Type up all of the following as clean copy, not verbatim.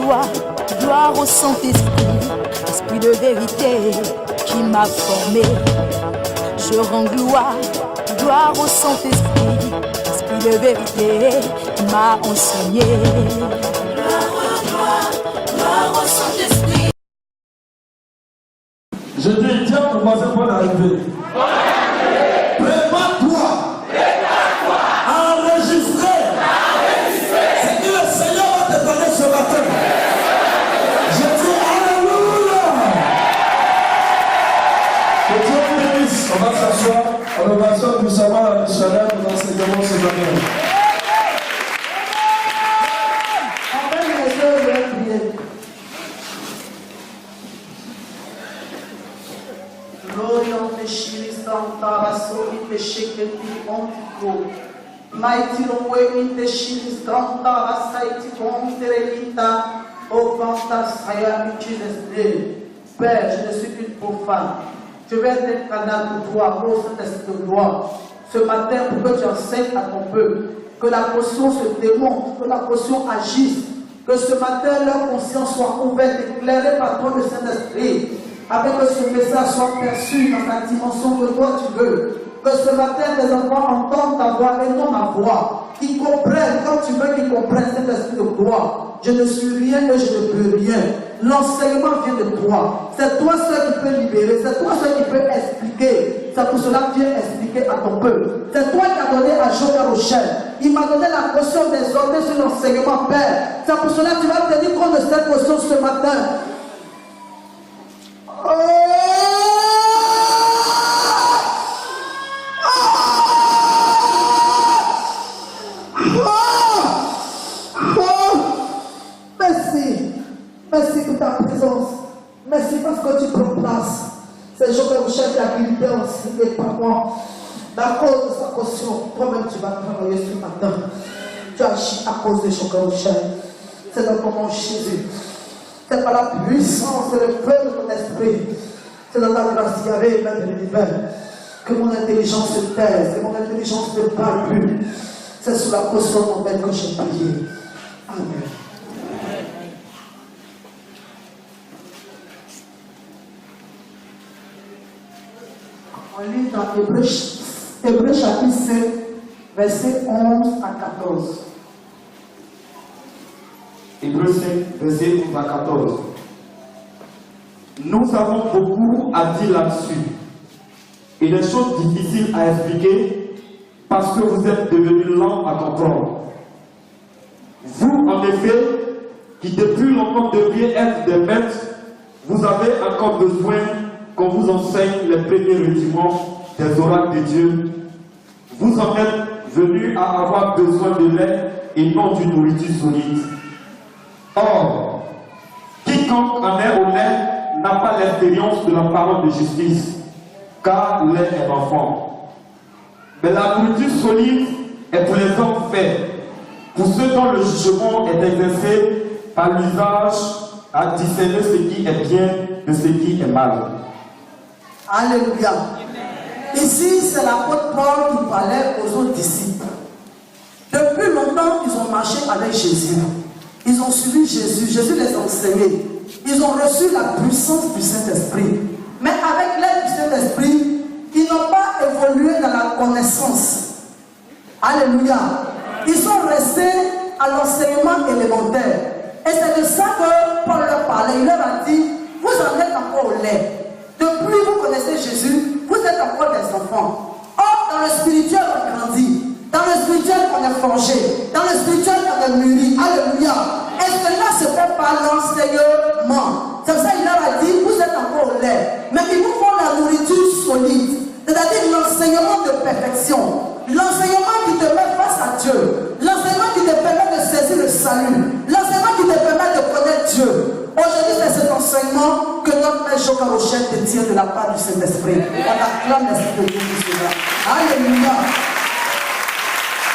gloire, gloire au Saint-Esprit, esprit de vérité qui m'a formé. Je rends gloire, gloire au Saint-Esprit, esprit de vérité qui m'a enseigné. Gloire au Saint-Esprit. Je dis, tiens, ton voisin pour arriver. Prépare-toi. Enregistrer. C'est que le Seigneur va te donner ce matin. Je dis Alléluia. Que Dieu vous bénisse. On va s'asseoir. On va s'asseoir pour savoir la chaleur de l'enseignement ce matin. Père, je ne suis qu'une profane. Je vais être un canal pour toi, ô Saint-Esprit de gloire. Ce matin, pour que tu enseignes à ton peuple, que la potion se démontre, que la potion agisse, que ce matin, leur conscience soit ouverte, éclairée par toi, le Saint-Esprit, afin que ce message soit perçu dans la dimension que toi tu veux. Que ce matin, les enfants entendent ta voix et non ma voix. Qu'ils comprennent comme tu veux qu'ils comprennent cet esprit de gloire. Je ne suis rien et je ne peux rien. L'enseignement vient de toi. C'est toi seul qui peux libérer. C'est toi seul qui peux expliquer. C'est pour cela que viens expliquer à ton peuple. C'est toi qui as donné à Joël Rochelle. Il m'a donné la portion des ordres sur l'enseignement, Père. C'est pour cela que tu vas tenir compte de cette portion ce matin. Merci pour ta présence. Merci parce que tu prends place. C'est Joël Rochelle qui a guidé aussi et pas moi. À cause de sa caution, toi-même tu vas travailler ce matin. Tu agis à cause de Joël Rochelle. C'est dans ton nom Jésus. C'est par la puissance et le feu de ton esprit. C'est dans la grâce qu'il y avait même de l'univers. Que mon intelligence se taise, que mon intelligence ne parle plus. C'est sous la caution de mon maître que j'ai prié. Amen. On lit dans Hébreux chapitre 7, versets 11 à 14. Hébreux 7, versets 11 à 14. Nous avons beaucoup à dire là-dessus. Et des choses difficiles à expliquer parce que vous êtes devenus lents à comprendre. Vous, en effet, qui depuis longtemps deviez être des maîtres, vous avez encore besoin qu'on vous enseigne les premiers rudiments des oracles de Dieu. Vous en êtes venus à avoir besoin de lait et non d'une nourriture solide. Or, quiconque en est au lait n'a pas l'expérience de la parole de justice, car lait est enfant. Mais la nourriture solide est pour les hommes faits, pour ceux dont le jugement est exercé par l'usage à discerner ce qui est bien de ce qui est mal. Alléluia. Ici, c'est l'apôtre Paul qui parlait aux autres disciples. Depuis longtemps, ils ont marché avec Jésus. Ils ont suivi Jésus. Jésus les a enseignés. Ils ont reçu la puissance du Saint-Esprit. Mais avec l'aide du Saint-Esprit, ils n'ont pas évolué dans la connaissance. Alléluia. Ils sont restés à l'enseignement élémentaire. Et c'est de ça que Paul leur parlait. Il leur a dit, vous en êtes encore au lait. Depuis vous connaissez Jésus, vous êtes encore des enfants. Or, dans le spirituel, on grandit. Dans le spirituel, on est forgé. Dans le spirituel, on est mûri. Alléluia. Et cela se fait par l'enseignement. C'est pour ça qu'il leur a dit, vous êtes encore au lait. Mais il vous faut la nourriture solide. C'est-à-dire l'enseignement de perfection. L'enseignement qui te met face à Dieu. L'enseignement qui te permet de saisir le salut. L'enseignement qui te permet de connaître Dieu. Aujourd'hui, c'est cet enseignement que notre Père Joël Rochelle te tient de la part du Saint-Esprit. On acclame l'Esprit de Dieu pour cela. Alléluia.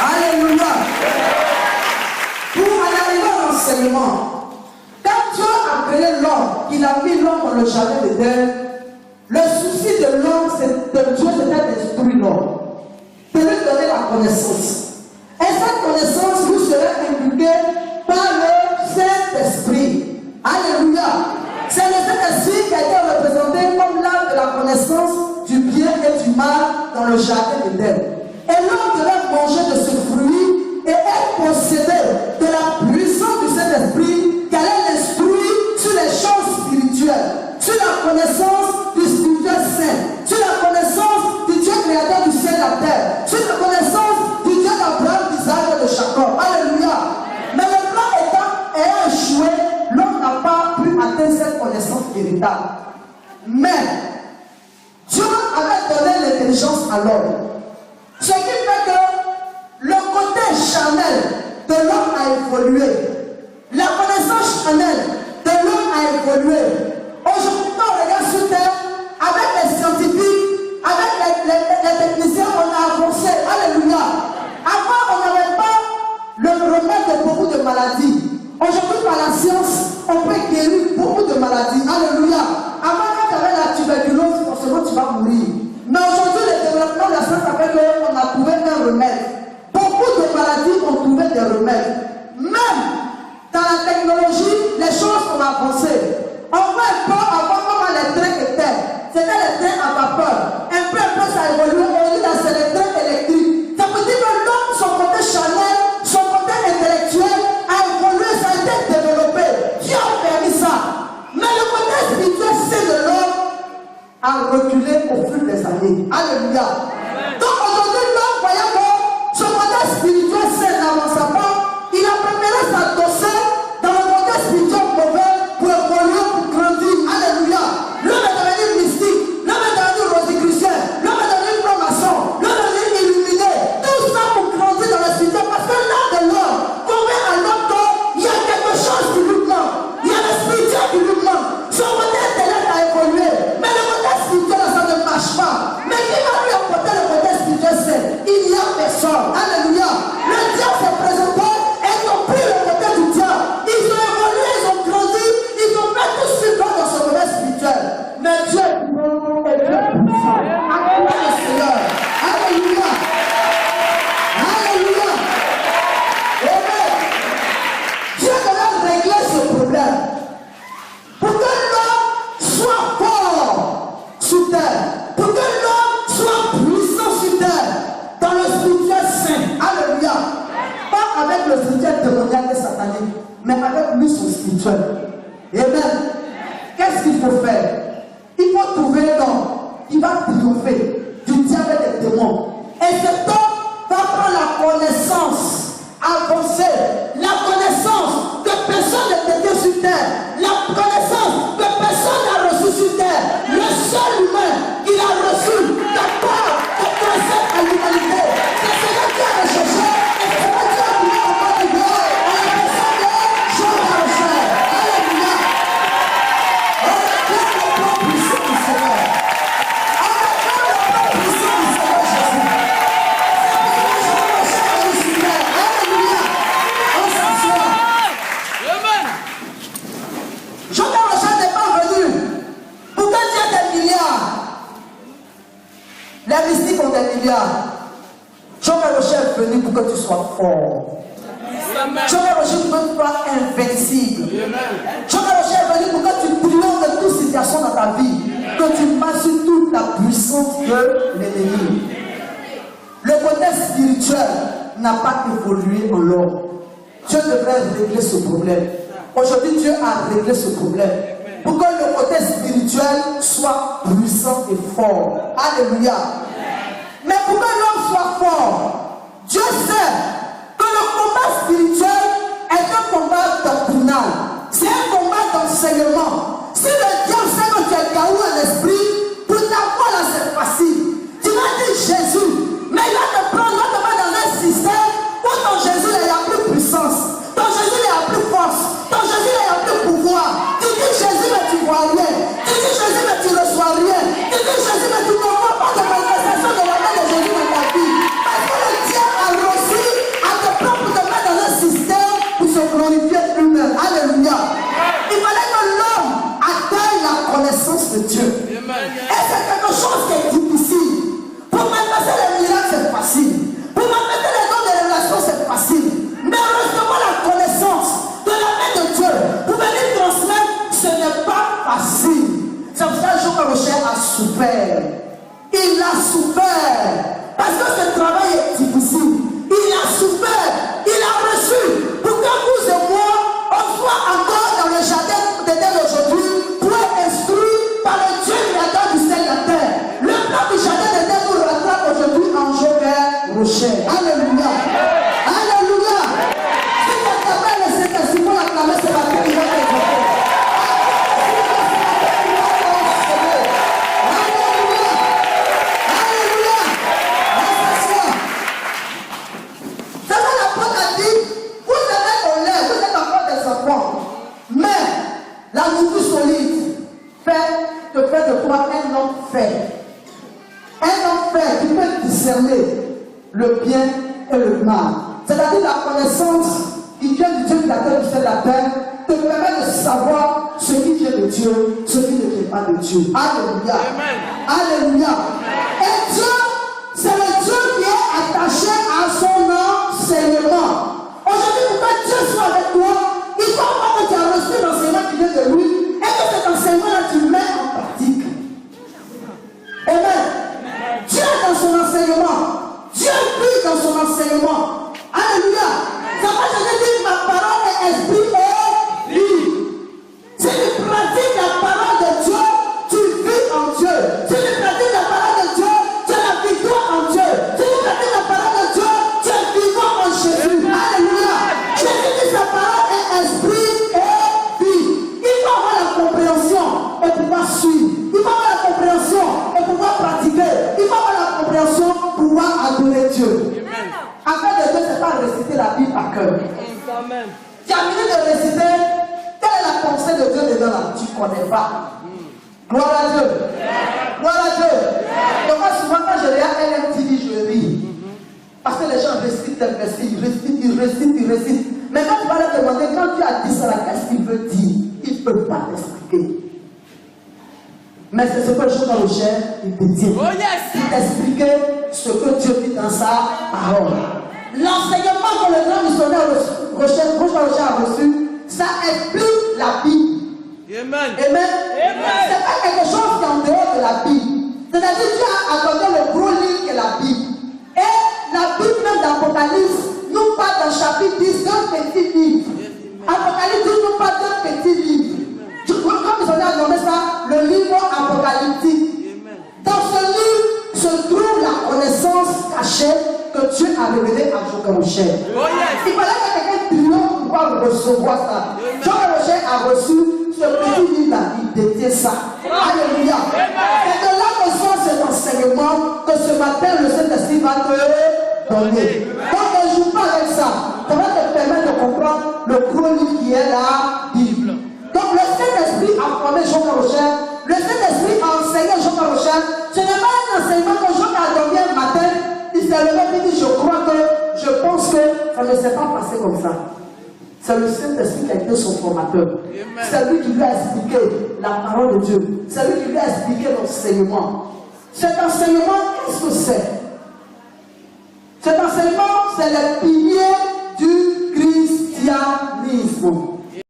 Alléluia. Pour en arriver à l'enseignement, quand Dieu a créé l'homme, il a mis l'homme dans le jardin d'Éden, le souci de l'homme, de Dieu, c'était d'instruire l'homme, de lui donner la connaissance. Et cette connaissance vous sera inculquée par le Saint-Esprit. état. Mais Dieu avait donné l'intelligence à l'homme. Ce qui fait que le côté charnel de l'homme a évolué. La connaissance charnelle de l'homme a évolué. Aujourd'hui, quand on regarde sur Terre, avec les scientifiques, avec les techniciens, on a avancé. Alléluia. Avant, on n'avait pas le remède de beaucoup de maladies. Aujourd'hui, par la science, on peut guérir beaucoup de maladies. Alléluia. Avant, quand tu avais la tuberculose, forcément, tu vas mourir. Mais aujourd'hui, le développement de la science a fait qu'on a trouvé un remède. Beaucoup de maladies ont trouvé des remèdes. Même dans la technologie, les choses ont avancé. On voit un peu avant comment les trains étaient. C'était les trains à vapeur. Un peu ça a évolué. Aujourd'hui, c'est les trains électriques. Ça veut dire que l'homme, son côté charnel, son côté intellectuel a évolué, ça a été développé. Dieu a permis ça. Mais le côté spirituel, c'est de l'homme, a reculé au fil des années. Alléluia. Donc aujourd'hui, l'homme, voyant que son côté spirituel, c'est n'avance pas, il a préféré s'adosser dans le côté spirituel mauvais pour évoluer, pour grandir. Alléluia. L'homme est devenu mystique, l'homme est devenu rosicrucien, l'homme est devenu franc-maçon, l'homme est devenu illuminé. Tout ça pour grandir dans le spirituel, parce que l'âme de l'homme convient à l'homme qu'il y a quelque chose qui lui manque. Il y a le spirituel qui lui manque. Son côté intellect a évolué, mais le côté spirituel, ça ne marche pas. Mais qui va lui apporter le côté spirituel, c'est il n'y a personne. Alléluia. Le diable s'est présenté et ils ont pris le côté du diable. Ils ont évolué, ils ont grandi, ils ont fait tout ce qu'ils doivent dans ce côté spirituel. Mais Dieu est bon et Dieu est puissant. Acclamez le Seigneur. Alléluia. Alléluia. Amen. Dieu devait régler ce problème. Pour que l'homme soit fort sur terre. Pour que l'homme soit puissant sur terre. Dans le spirituel saint. Alléluia. Pas avec le spirituel démoniaque et satanique, mais avec lui son spirituel. Amen. Qu'est-ce qu'il faut faire? Il faut trouver l'homme qui va triompher du diable et des démons. Et cet homme va prendre la connaissance avancée, la connaissance que personne ne détient sur terre, la connaissance que personne n'a reçue sur terre. Le seul humain qu'il a reçu capable de connaître à l'humanité, c'est celui qui a recherché et c'est celui qui a trouvé en Côte d'Ivoire à la personne de Jean Rocher. Alléluia. On acclame le plan puissant du Seigneur. On acclame le plan puissant du Seigneur Jésus. C'est Jean Rocher du Seigneur. Alléluia. On s'assoit. Jean Rocher n'est pas venu pour que Dieu ait des milliards. Les mystiques ont des milliards. Jean Rocher est venu pour que tu sois fort. Jean Rocher pour que tu sois invincible. Jean Rocher est venu pour que tu triomphes de toute situation dans ta vie. Que tu passes sur toute la puissance de l'ennemi. Le côté spirituel n'a pas évolué en l'homme. Dieu devrait régler ce problème. Aujourd'hui, Dieu a réglé ce problème. Pour que le côté spirituel soit puissant et fort. Alléluia. Mais pour que l'homme soit fort, Dieu sait que le combat spirituel est un combat doctrinal. C'est un combat d'enseignement. Si le diable sait que tu es gaou à l'esprit, pour t'avoir là c'est facile. Tu vas dire Jésus, mais il va te prendre, il va te mettre dans un système où ton Jésus il a plus puissance, ton Jésus il a plus force, ton Jésus il a plus pouvoir. Tu dis Jésus mais tu vois rien, tu dis Jésus mais tu ne reçois rien, tu dis Jésus mais tu ne vois pas de manifestation de la main de Jésus dans ta vie. Parce que le diable a réussi à te prendre pour te mettre dans un système pour se glorifier lui-même. Alléluia. Il fallait que l'homme atteigne la connaissance de Dieu. Et c'est quelque chose qui est difficile. Pour manifester les miracles, c'est facile. Pour manifester les dons de révélation, c'est facile. Mais recevoir la connaissance de la main de Dieu, pour venir transmettre, ce n'est pas facile. C'est pour ça que Jean Rocher a souffert. Il a souffert. Parce que ce travail est difficile. Il a souffert. Il a reçu. Pour que vous et moi, on soit encore dans le jardin d'Éden aujourd'hui, pour être instruit par le Dieu créateur du ciel et la terre. Le plan du jardin d'Éden nous rattrape aujourd'hui en Jean Rocher. Alléluia. Alléluia. Si tu t'appelles le Saint-Esprit pour l'acclamer, c'est la paix qui va t'évoquer. bien et le mal. C'est-à-dire la connaissance qui vient du Dieu créateur du ciel et la terre te permet de savoir ce qui vient de Dieu, ce qui ne vient pas de Dieu. Alléluia. Alléluia. Et Dieu, c'est le Dieu qui est attaché à son enseignement. Aujourd'hui, pour que Dieu soit avec toi, il faut avoir que tu as reçu l'enseignement qui vient de lui et que cet enseignement-là, tu le mets en pratique. Amen. Dieu est dans son enseignement. Dieu vit dans son enseignement. Alléluia. Ça va te dire que ma parole est esprit et vie. Si tu pratiques la parole de Dieu, tu vis en Dieu. Si tu pratiques la parole de Dieu, tu as la victoire en Dieu. Si tu pratiques la parole de Dieu, tu es vivant en Jésus. Alléluia. Jésus dit sa parole est esprit et vie. Il faut avoir la compréhension et pouvoir suivre. Il faut avoir la compréhension et pouvoir pratiquer. Il faut avoir la compréhension pour pouvoir adorer Dieu. Afin de Dieu, ce n'est pas réciter la Bible par cœur. Tu as fini de réciter, quelle est la pensée de Dieu dedans là? Tu ne connais pas. Gloire à Dieu. Gloire à Dieu. Donc moi, souvent quand je regarde LMTV, je ris. Parce que les gens récitent tel verset, ils récitent. Mais quand tu vas leur demander, quand tu as dit ça, qu'est-ce qu'il veut dire? Il ne peut pas t'expliquer. Mais c'est ce que Jean Rocher, il te dit. Oh yes! Il t'expliquait ce que Dieu dit dans sa parole. L'enseignement que le grand missionnaire Rocher a reçu, ça explique la Bible. Amen. Amen. C'est pas quelque chose qui est en dehors de la Bible. C'est-à-dire que Dieu a accordé le gros livre qui est la Bible. Et la Bible même d'Apocalypse nous parle dans chapitre 10 d'un petit livre. Apocalypse nous parle d'un petit livre. Comme ils ont nommé ça, le livre apocalyptique. Dans ce livre se trouve la connaissance cachée que Dieu a révélée à Jean Rocher. Il fallait que quelqu'un triomphe pour pouvoir recevoir ça. Jean Rocher a reçu ce petit livre-là, il détient ça. Alléluia. C'est de là que sort cet enseignement que ce matin le Saint-Esprit va te donner. Donc ne joue pas avec ça. Ça va te permettre de comprendre le gros livre qui est la Bible. Donc le Saint-Esprit a formé Jean Rocher. Le Saint-Esprit a enseigné Jean Rocher. Ce n'est pas un enseignement que Jean a dormi un matin. Il s'est levé et dit, je pense que ça ne s'est pas passé comme ça. C'est le Saint-Esprit qui a été son formateur. C'est lui qui lui a expliqué la parole de Dieu. C'est lui qui lui a expliqué l'enseignement. Cet enseignement, qu'est-ce que c'est? Cet enseignement, c'est le pilier du christianisme.